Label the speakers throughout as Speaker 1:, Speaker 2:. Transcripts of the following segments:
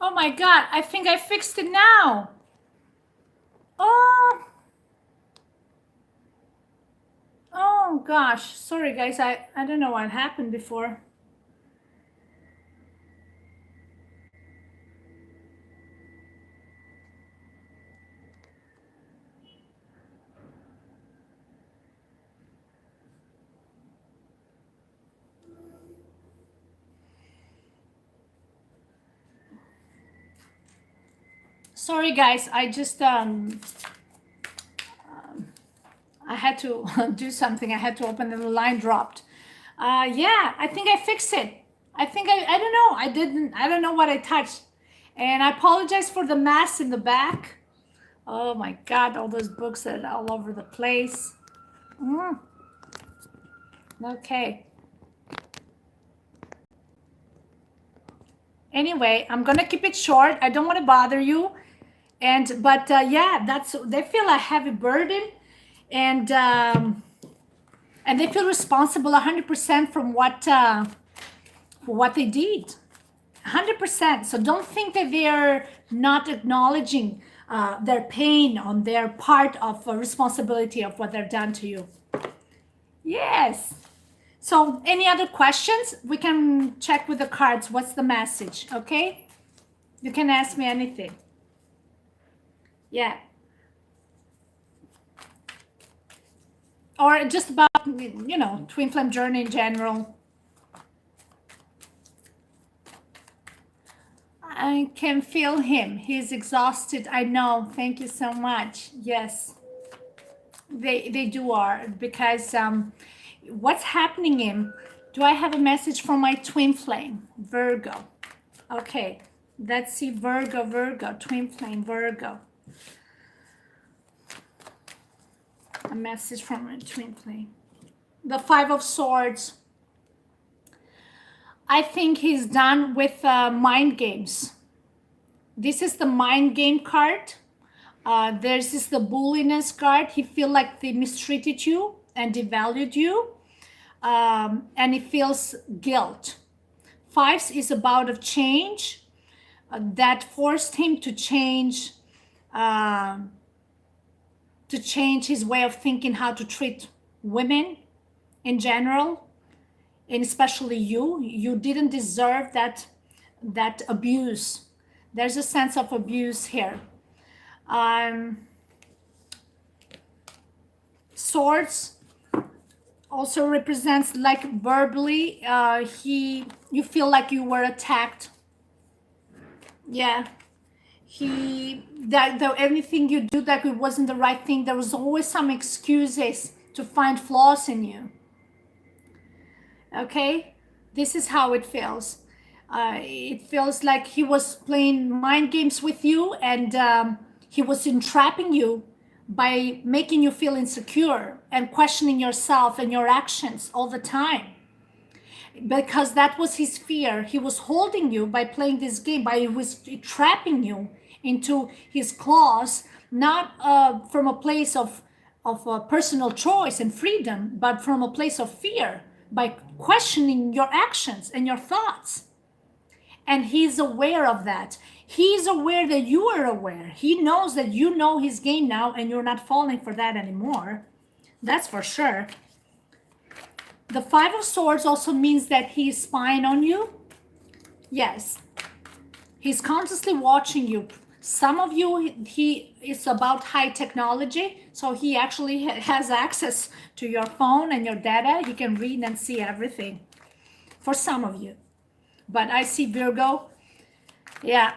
Speaker 1: Oh my God, I think I fixed it now. Oh, oh gosh. Sorry guys, I don't know what happened before. Sorry guys, I just I had to do something. I had to open and the line dropped. Yeah, I think I fixed it. I don't know. I don't know what I touched. And I apologize for the mess in the back. Oh my God, all those books that are all over the place. Mm, okay. Anyway, I'm gonna keep it short. I don't want to bother you. But yeah, they feel a heavy burden, and they feel responsible 100% from what they did. 100%. So don't think that they're not acknowledging their pain on their part of responsibility of what they've done to you. Yes. So any other questions? We can check with the cards. What's the message? Okay. You can ask me anything. Yeah. Or just about, twin flame journey in general. I can feel him. He's exhausted. I know. Thank you so much. Yes, they do are, because what's happening in? Do I have a message from my twin flame, Virgo? Okay, let's see. Virgo, twin flame, Virgo. A message from my twin flame. The Five of Swords. I think he's done with mind games. This is the mind game card. There's this the bulliness card. He feel like they mistreated you and devalued you, and he feels guilt. Fives is about of change that forced him to change his way of thinking, how to treat women in general, and especially you. You didn't deserve that abuse. There's a sense of abuse here. Swords also represents like verbally, you feel like you were attacked. Yeah, anything you do that it wasn't the right thing. There was always some excuses to find flaws in you. Okay, this is how it feels. It feels like he was playing mind games with you, and he was entrapping you by making you feel insecure and questioning yourself and your actions all the time, because that was his fear. He was holding you by playing this game, by he was trapping you into his claws, not from a place of personal choice and freedom, but from a place of fear, by questioning your actions and your thoughts. And he's aware of that. He's aware that you are aware. He knows that you know his game now, and you're not falling for that anymore. That's for sure. The Five of Swords also means that he's spying on you. Yes. He's constantly watching you. Some of you, he is about high technology, so he actually has access to your phone and your data. He can read and see everything. For some of you. But I see Virgo. Yeah.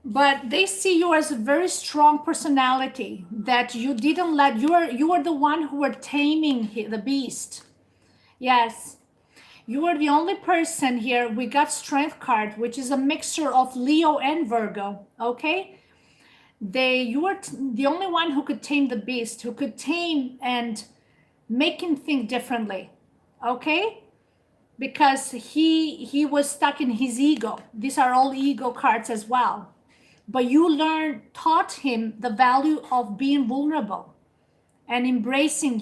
Speaker 1: But they see you as a very strong personality, that you didn't let, you are the one who were taming the beast. Yes. You are the only person here. We got Strength card, which is a mixture of Leo and Virgo. Okay. You are the only one who could tame the beast, who could tame and make him think differently. Okay. Because he was stuck in his ego. These are all ego cards as well. But you taught him the value of being vulnerable and embracing,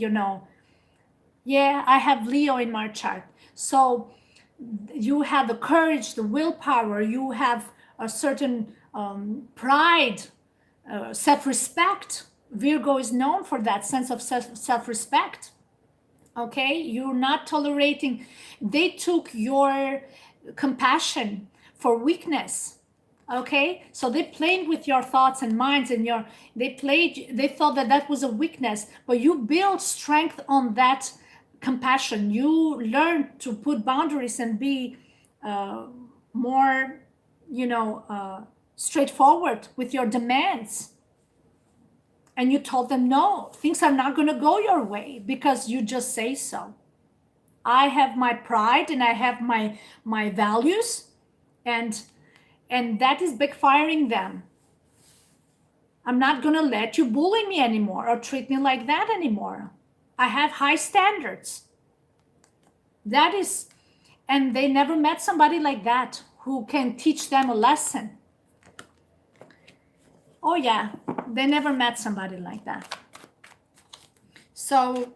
Speaker 1: yeah, I have Leo in my chart. So you have the courage, the willpower, you have a certain pride, self-respect. Virgo is known for that sense of self-respect. Okay, you're not tolerating. They took your compassion for weakness. Okay, so they played with your thoughts and minds, and they thought that that was a weakness, but you build strength on that compassion. You learn to put boundaries and be more, straightforward with your demands. And you told them, no, things are not going to go your way because you just say so. I have my pride and I have my values, and that is backfiring them. I'm not going to let you bully me anymore or treat me like that anymore. I have high standards. That is, and they never met somebody like that who can teach them a lesson. Oh yeah, they never met somebody like that. So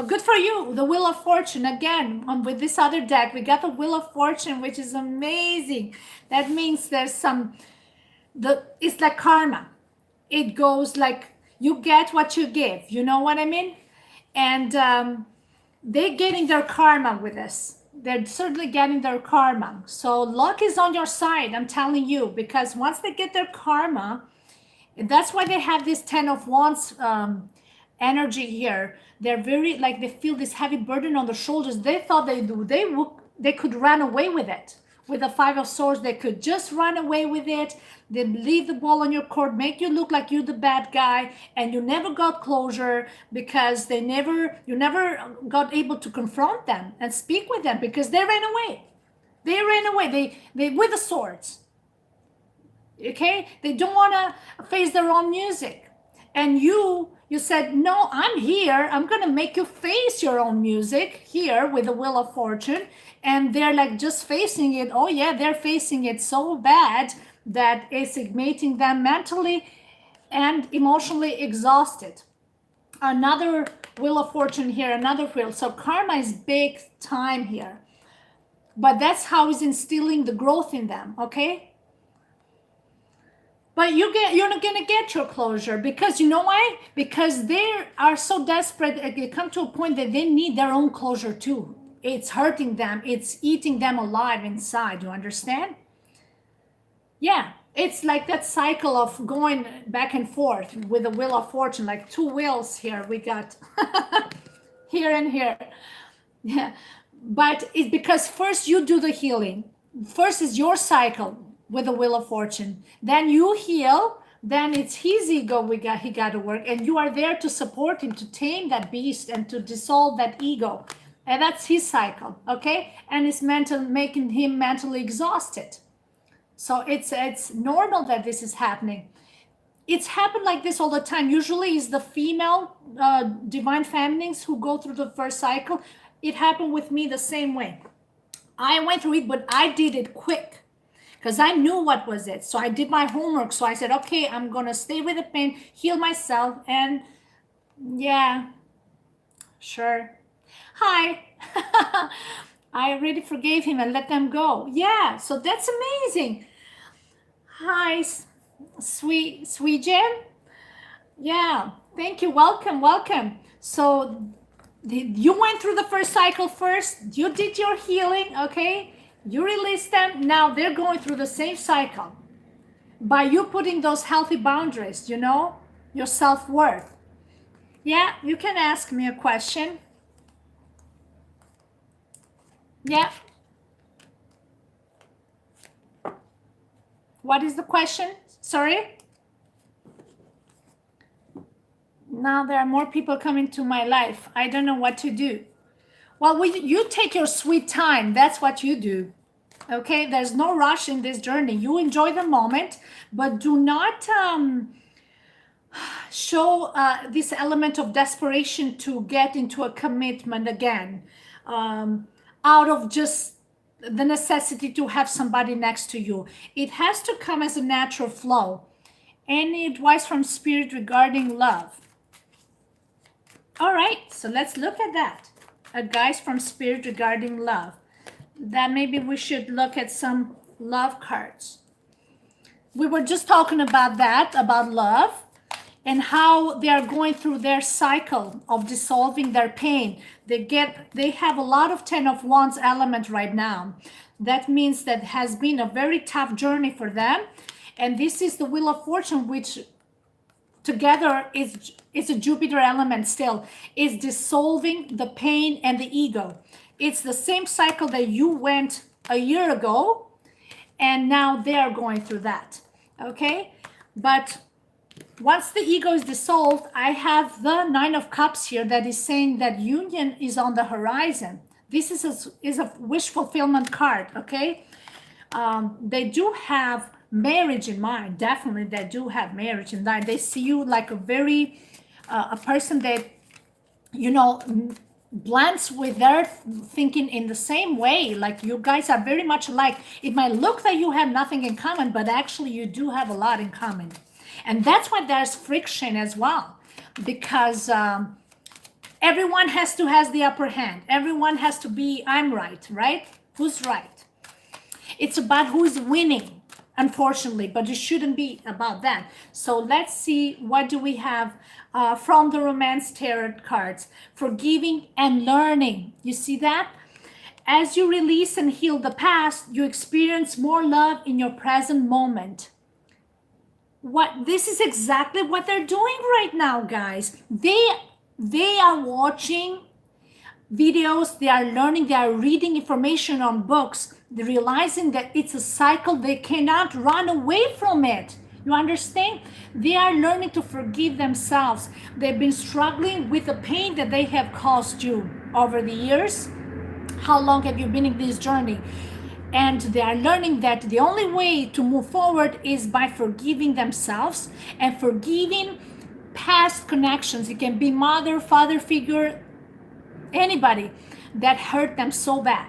Speaker 1: good for you. The Wheel of Fortune again. With this other deck, we got the Wheel of Fortune, which is amazing. That means there's it's like karma. It goes like you get what you give. You know what I mean? And they're getting their karma with this. They're certainly getting their karma. So luck is on your side, I'm telling you, because once they get their karma, that's why they have this 10 of Wands energy here. They're very, like, they feel this heavy burden on their shoulders. They thought they could run away with it. With the 5 of Swords, they could just run away with it. They'd leave the ball on your court, make you look like you're the bad guy, and you never got closure because you never got able to confront them and speak with them because they ran away. They ran away. They with the swords. Okay? They don't want to face their own music. And you said, no, I'm here. I'm going to make you face your own music here with the Wheel of Fortune. And they're like just facing it. Oh yeah, they're facing it so bad that it's making them mentally and emotionally exhausted. Another Wheel of Fortune here, another wheel. So karma is big time here. But that's how it's instilling the growth in them, okay? But you're not gonna get your closure because you know why? Because they are so desperate. They come to a point that they need their own closure too. It's hurting them. It's eating them alive inside. You understand? Yeah, it's like that cycle of going back and forth with the Wheel of Fortune, like 2 wheels here. We got here and here. Yeah, but it's because first you do the healing. First is your cycle with the Wheel of Fortune. Then you heal. Then it's his ego he got to work, and you are there to support him, to tame that beast and to dissolve that ego. And that's his cycle, okay? And it's making him mentally exhausted. So it's normal that this is happening. It's happened like this all the time. Usually it's the female divine feminines who go through the first cycle. It happened with me the same way. I went through it, but I did it quick because I knew what was it. So I did my homework. So I said, okay, I'm going to stay with the pain, heal myself. And yeah, sure. Hi. I already forgave him and let them go. Yeah, so that's amazing. Hi, sweet Jen. Yeah, thank you. Welcome. So you went through the first cycle first. You did your healing, okay? You released them. Now they're going through the same cycle. By you putting those healthy boundaries, your self-worth. Yeah, you can ask me a question. Yeah. What is the question? Sorry? Now there are more people coming to my life. I don't know what to do. Well, you take your sweet time. That's what you do. Okay? There's no rush in this journey. You enjoy the moment, but do not show this element of desperation to get into a commitment again. Out of just the necessity to have somebody next to you. It has to come as a natural flow. Any advice from Spirit regarding love? All right, so let's look at that. guys from Spirit regarding love. That maybe we should look at some love cards. We were just talking about that, about love, and how they are going through their cycle of dissolving their pain. They have a lot of 10 of Wands element right now. That means that has been a very tough journey for them. And this is the Wheel of Fortune, which together is a Jupiter element still, is dissolving the pain and the ego. It's the same cycle that you went a year ago, and now they're going through that, okay? But once the ego is dissolved, I have the Nine of Cups here that is saying that union is on the horizon. This is a wish fulfillment card, okay? They do have marriage in mind. Definitely, they do have marriage in mind. They see you like a very, a person that, you know, blends with their thinking in the same way. Like you guys are very much alike. It might look that you have nothing in common, but actually you do have a lot in common. And that's why there's friction as well, because everyone has the upper hand. Everyone has to be, I'm right, right? Who's right? It's about who's winning, unfortunately, but it shouldn't be about that. So let's see, what do we have from the Romance Tarot cards? Forgiving and learning. You see that? As you release and heal the past, you experience more love in your present moment. This is exactly what they're doing right now, guys. They are watching videos, they are learning, they are reading information on books. They're realizing that it's a cycle. They cannot run away from it. You understand? They are learning to forgive themselves. They've been struggling with the pain that they have caused you over the years. How long have you been in this journey? And they are learning that the only way to move forward is by forgiving themselves and forgiving past connections. It can be mother, father figure, anybody that hurt them so bad.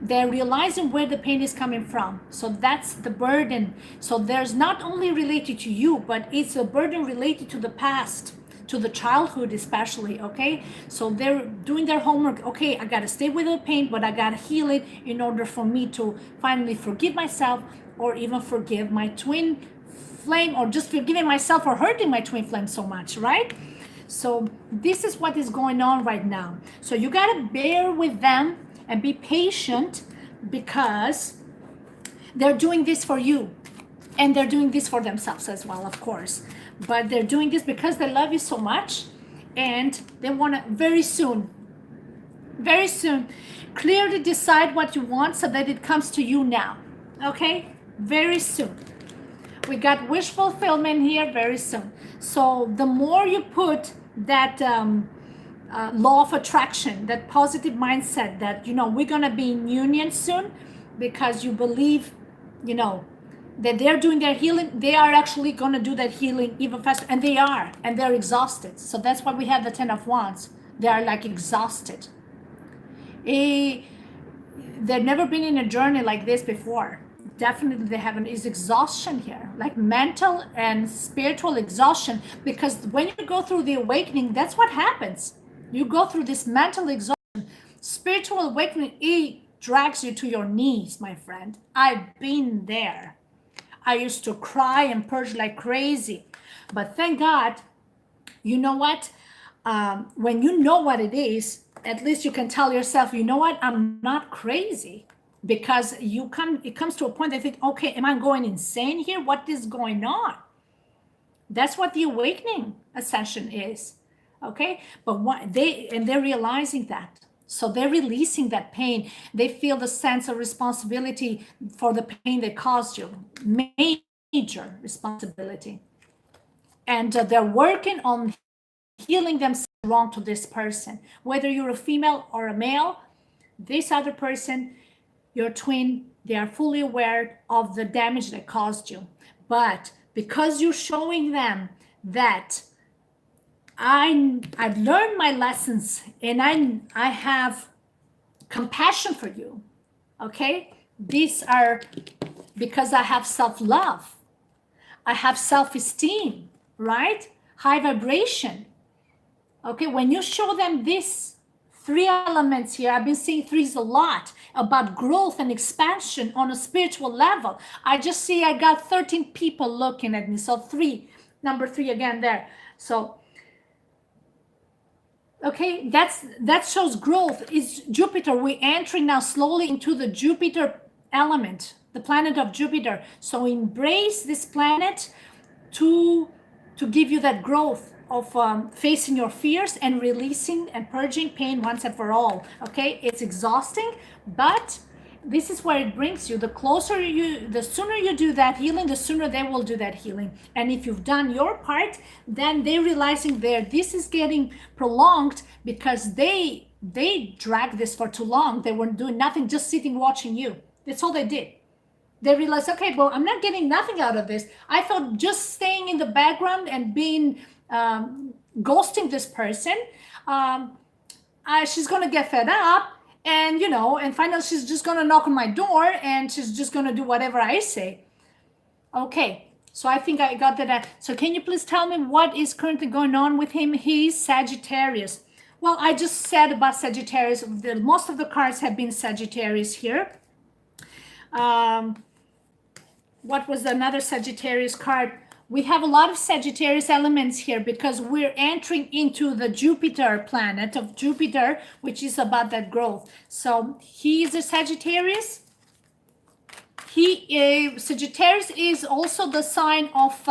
Speaker 1: They're realizing where the pain is coming from. So that's the burden. So there's not only related to you, but it's a burden related to the past, to the childhood especially, okay? So they're doing their homework. Okay, I gotta stay with the pain, but I gotta heal it in order for me to finally forgive myself, or even forgive my twin flame, or just forgiving myself for hurting my twin flame so much, right? So this is what is going on right now. So you gotta bear with them and be patient, because they're doing this for you, and they're doing this for themselves as well, of course. But they're doing this because they love you so much, and they want to very soon clearly decide what you want so that it comes to you now, okay? Very soon. We got wish fulfillment here, very soon. So the more you put that law of attraction, that positive mindset that, you know, we're going to be in union soon, because you believe, you know, that they're doing their healing, they are actually going to do that healing even faster. And they are, and they're exhausted. So that's why we have the 10 of Wands. They are like exhausted. They've never been in a journey like this before. Definitely they haven't. Is exhaustion here, like mental and spiritual exhaustion, because when you go through the awakening, that's what happens. You go through this mental exhaustion. Spiritual awakening, it drags you to your knees, my friend. I've been there. I used to cry and purge like crazy, but thank God, you know what? When you know what it is, at least you can tell yourself, you know what? I'm not crazy. Because it comes to a point that you think, okay, am I going insane here? What is going on? That's what the awakening ascension is, okay? But they're realizing that. So they're releasing that pain. They feel the sense of responsibility for the pain they caused you. Major responsibility. And they're working on healing themselves wrong to this person. Whether you're a female or a male, this other person, your twin, they are fully aware of the damage that caused you. But because you're showing them that I've learned my lessons and I have compassion for you, okay? These are because I have self-love. I have self-esteem, right? High vibration. Okay, when you show them this three elements here. I've been seeing threes a lot about growth and expansion on a spiritual level. I just see I got 13 people looking at me. So three, number three again there. So okay, that shows growth. Is Jupiter. We're entering now slowly into the Jupiter element, the planet of Jupiter. So embrace this planet to give you that growth of facing your fears and releasing and purging pain once and for all. Okay, it's exhausting, but this is where it brings you. The sooner you do that healing, the sooner they will do that healing. And if you've done your part, then they're realizing this is getting prolonged because they dragged this for too long. They weren't doing nothing, just sitting watching you. That's all they did. They realized, okay, well, I'm not getting nothing out of this. I thought just staying in the background and being ghosting this person, she's gonna get fed up, and and finally she's just gonna knock on my door and she's just gonna do whatever I say. Okay, so I think I got that. So can you please tell me what is currently going on with him? He's Sagittarius. Well, I just said about Sagittarius. Most of the cards have been Sagittarius here. What was another Sagittarius card? We have a lot of Sagittarius elements here because we're entering into the Jupiter planet of Jupiter, which is about that growth. So he is a Sagittarius. Sagittarius is also the sign of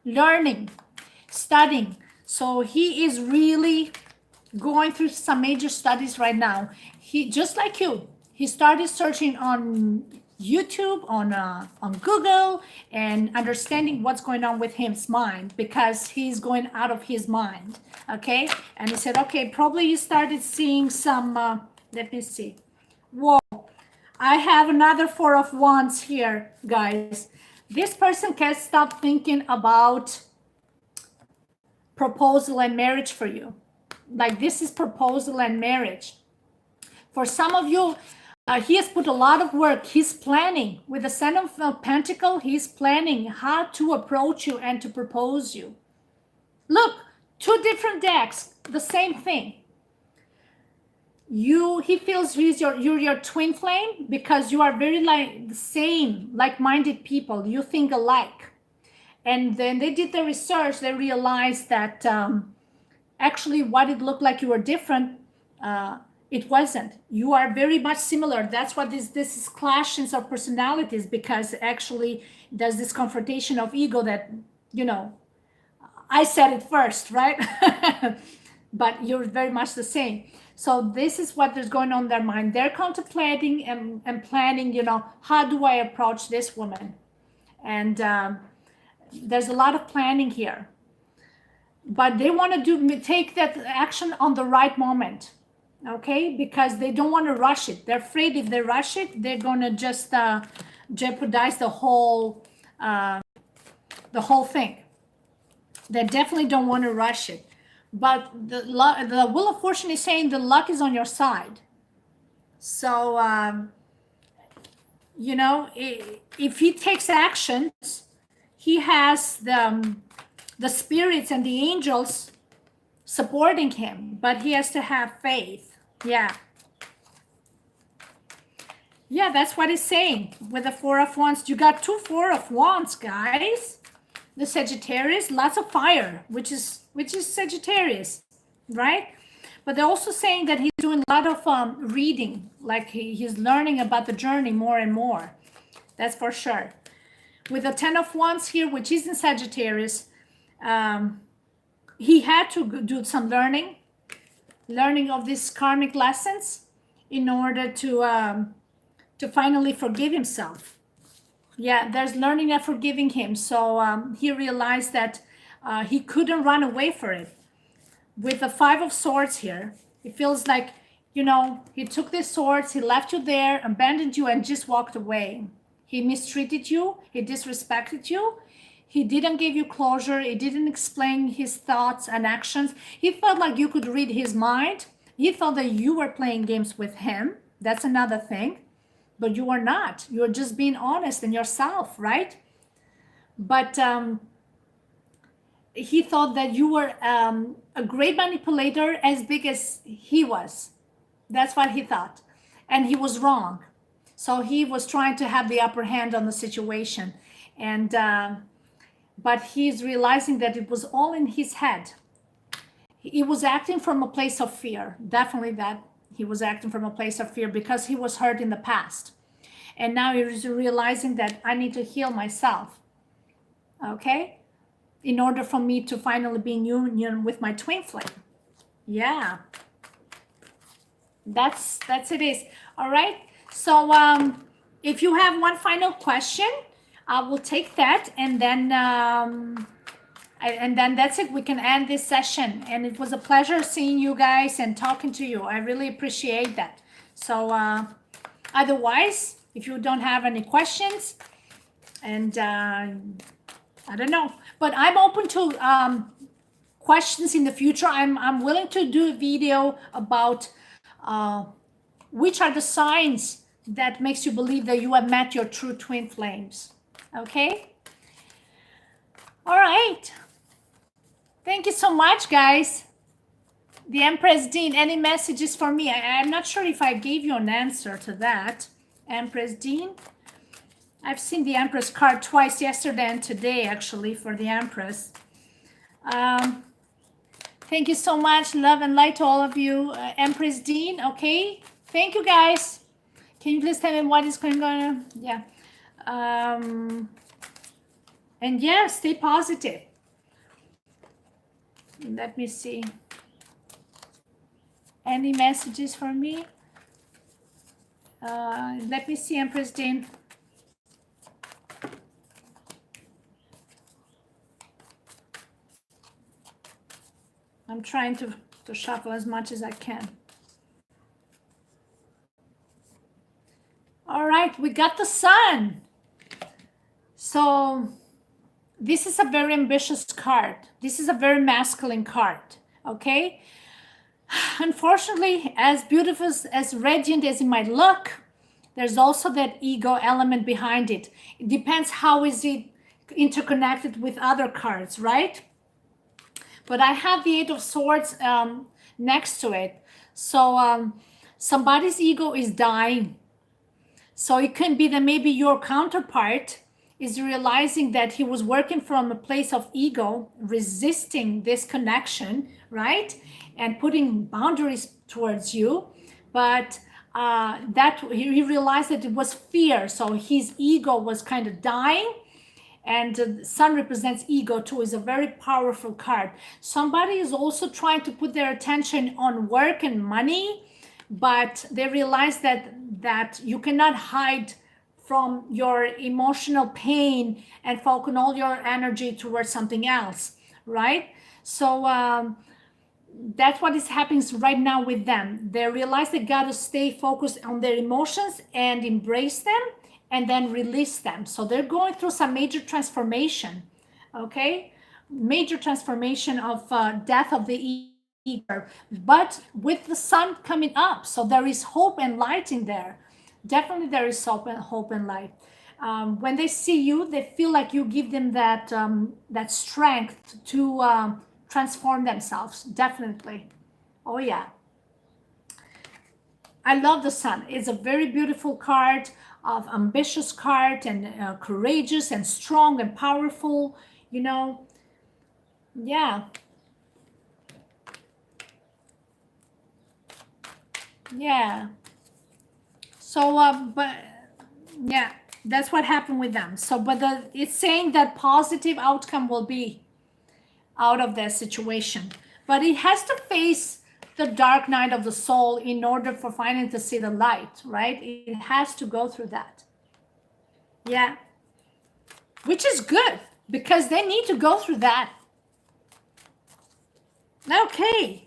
Speaker 1: learning, studying. So he is really going through some major studies right now. He, just like you, he started searching on YouTube, on Google, and understanding what's going on with his mind because he's going out of his mind. Okay, and he said, okay, probably you started seeing some. Let me see. Whoa, I have another Four of Wands here, guys. This person can't stop thinking about proposal and marriage for you. Like this is proposal and marriage. For some of you, he has put a lot of work. He's planning with the Seven of Pentacles. He's planning how to approach you and to propose you. Look, two different decks, the same thing. He feels you're your twin flame because you are very like the same, like-minded people. You think alike. And then they did the research. They realized that actually what it looked like you were different, it wasn't. You are very much similar. That's what this is, clashes of personalities, because actually there's this confrontation of ego that, I said it first, right? But you're very much the same. So this is what is going on in their mind. They're contemplating and planning, how do I approach this woman? And there's a lot of planning here. But they want to take that action on the right moment. Okay, because they don't want to rush it. They're afraid if they rush it, they're gonna just jeopardize the whole thing. They definitely don't want to rush it. But the Wheel of Fortune is saying the luck is on your side. So if he takes actions, he has the spirits and the angels supporting him, but he has to have faith. Yeah, that's what it's saying with the Four of Wands. You got two Four of Wands, guys. The Sagittarius, lots of fire, which is Sagittarius, right? But they're also saying that he's doing a lot of reading, like he's learning about the journey more and more. That's for sure. With the Ten of Wands here, which is in Sagittarius, he had to do some learning of these karmic lessons in order to finally forgive himself. Yeah, there's learning and forgiving him. So he realized that he couldn't run away for it. With the Five of Swords here, it feels like, he took the swords, he left you there, abandoned you, and just walked away. He mistreated you, he disrespected you. He didn't give you closure. He didn't explain his thoughts and actions. He felt like you could read his mind. He thought that you were playing games with him. That's another thing. But you are not. You're just being honest in yourself, right? But he thought that you were a great manipulator as big as he was. That's what he thought. And he was wrong. So he was trying to have the upper hand on the situation. And, but he's realizing that it was all in his head. He was acting from a place of fear. Definitely that he was acting from a place of fear because he was hurt in the past. And now he's realizing that I need to heal myself. Okay? In order for me to finally be in union with my twin flame. Yeah. That's it is. All right. So if you have one final question, I will take that, and then that's it. We can end this session. And it was a pleasure seeing you guys and talking to you. I really appreciate that. So otherwise, if you don't have any questions, and I don't know, but I'm open to questions in the future. I'm willing to do a video about which are the signs that makes you believe that you have met your true twin flames. Okay? All right. Thank you so much, guys. The Empress Dean, any messages for me? I'm not sure if I gave you an answer to that. Empress Dean. I've seen the Empress card twice, yesterday and today, actually, for the Empress. Thank you so much. Love and light to all of you. Empress Dean, okay. Thank you, guys. Can you please tell me what is going on? Yeah. And yeah, stay positive. Let me see. Any messages for me? Let me see, Empress Dean. I'm trying to shuffle as much as I can. All right, we got the Sun. So this is a very ambitious card. This is a very masculine card, okay? Unfortunately, as beautiful, as radiant as it might look, there's also that ego element behind it. It depends how is it interconnected with other cards, right? But I have the Eight of Swords next to it. So somebody's ego is dying. So it can be that maybe your counterpart is realizing that he was working from a place of ego, resisting this connection, right? And putting boundaries towards you. But that he realized that it was fear. So his ego was kind of dying. And the Sun represents ego too, is a very powerful card. Somebody is also trying to put their attention on work and money, but they realize that you cannot hide from your emotional pain and focus all your energy towards something else, right? So that's what is happening right now with them. They realize they got to stay focused on their emotions and embrace them, and then release them. So they're going through some major transformation, okay? Major transformation of death of the ego, but with the Sun coming up. So there is hope and light in there. Definitely there is hope and light. When they see you, they feel like you give them that, that strength to transform themselves, definitely. Oh yeah. I love the Sun. It's a very beautiful card, of ambitious card, and courageous and strong and powerful, you know. Yeah. Yeah. So but yeah, that's what happened with them. So but it's saying that positive outcome will be out of their situation, but it has to face the dark night of the soul in order for finally to see the light, right? It has to go through that. Yeah. Which is good, because they need to go through that. Okay.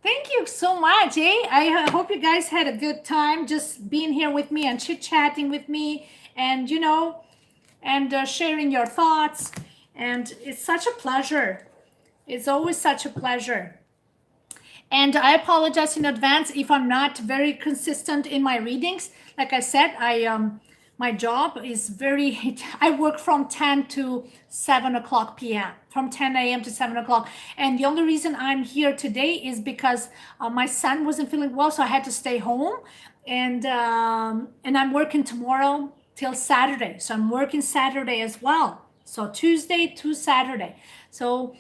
Speaker 1: Thank you so much, I hope you guys had a good time just being here with me and chit-chatting with me, and, you know, and sharing your thoughts. And it's such a pleasure. It's always such a pleasure. And I apologize in advance if I'm not very consistent in my readings. Like I said, my job is very, I work from 10 to 7 o'clock p.m., from 10 a.m. to 7 o'clock. And the only reason I'm here today is because my son wasn't feeling well, so I had to stay home. And I'm working tomorrow till Saturday. So I'm working Saturday as well. So Tuesday to Saturday. So,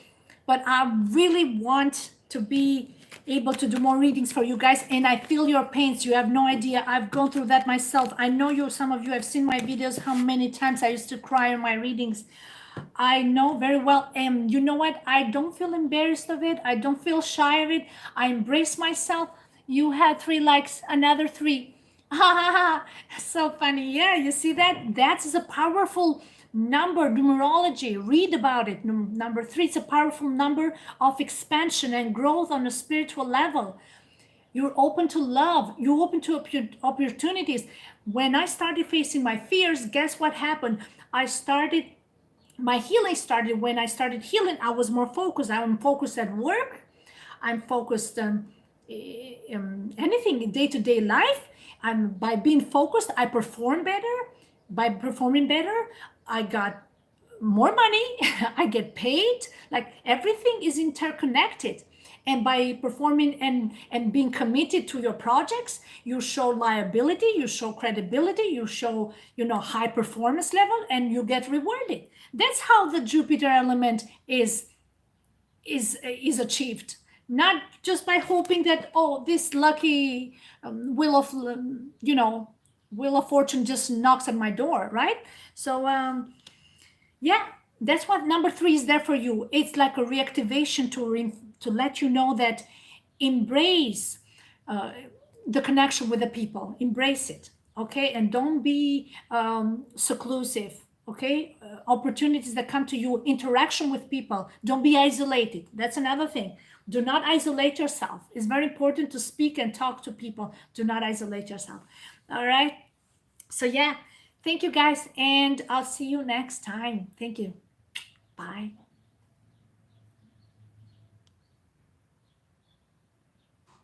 Speaker 1: but I really want to be able to do more readings for you guys, and I feel your pains. You have no idea. I've gone through that myself. I know you, some of you have seen my videos, how many times I used to cry on my readings. I know very well. And you know what? I don't feel embarrassed of it. I don't feel shy of it. I embrace myself. You had 3 likes, another 3. Ha ha ha. So funny. Yeah, you see that? That's a powerful number, numerology. Read about it. Number 3, it's a powerful number of expansion and growth on a spiritual level. You're open to love. You're open to opportunities. When I started facing my fears, guess what happened? My healing started when I started healing. I was more focused. I'm focused at work. I'm focused on anything in day-to-day life. By being focused, I perform better. By performing better, I got more money. I get paid. Like everything is interconnected. And by performing and being committed to your projects, you show liability, you show credibility, you show, high performance level, and you get rewarded. That's how the Jupiter element is achieved. Not just by hoping that, this lucky wheel of fortune just knocks at my door, right? So yeah, that's what number 3 is there for you. It's like a reactivation to let you know that embrace the connection with the people. Embrace it, okay? And don't be seclusive, okay? Opportunities that come to you, interaction with people. Don't be isolated. That's another thing. Do not isolate yourself. It's very important to speak and talk to people. Do not isolate yourself. All right? So yeah, thank you guys, and I'll see you next time. Thank you. Bye.